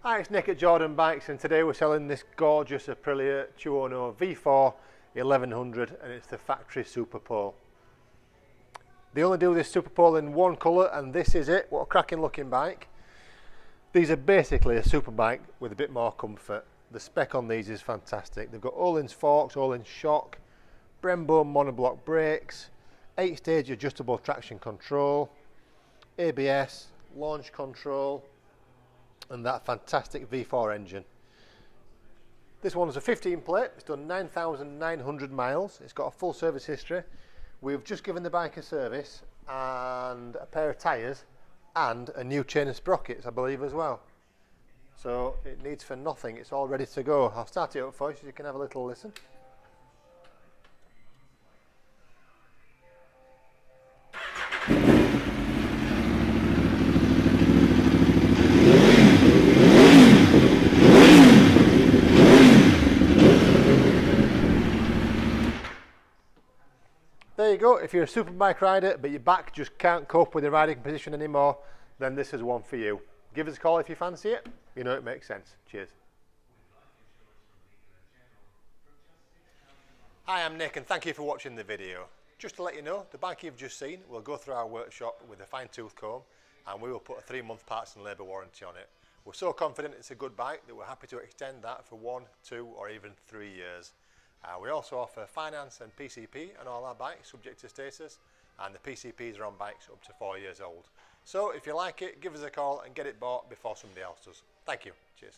Hi, it's Nick at Jordanbikes, and today we're selling this gorgeous Aprilia Tuono V4 1100, and it's the Factory Superpole. They only do this Superpole in one colour, and this is it. What a cracking looking bike. These are basically a superbike with a bit more comfort. The spec on these is fantastic. They've got Ohlins forks, Ohlins shock, Brembo monobloc brakes, 8-stage adjustable traction control, ABS, launch control, and that fantastic V4 engine. This one is a 15 plate, it's done 9,900 miles, it's got a full service history. We've just given the bike a service and a pair of tyres and a new chain of sprockets, I believe, as well. So it needs for nothing, it's all ready to go. I'll start it up for you so you can have a little listen. There you go. If you're a superbike rider but your back just can't cope with the riding position anymore, then this is one for you. Give us a call if you fancy it. You know it makes sense. Cheers. Hi, I'm Nick and thank you for watching the video. Just to let you know, the bike you've just seen will go through our workshop with a fine-tooth comb, and we will put a 3-month parts and labour warranty on it. We're so confident it's a good bike that we're happy to extend that for 1, 2 or even 3 years. We also offer finance and PCP on all our bikes, subject to status, and the PCPs are on bikes up to 4 years old. So if you like it, give us a call and get it bought before somebody else does. Thank you. Cheers.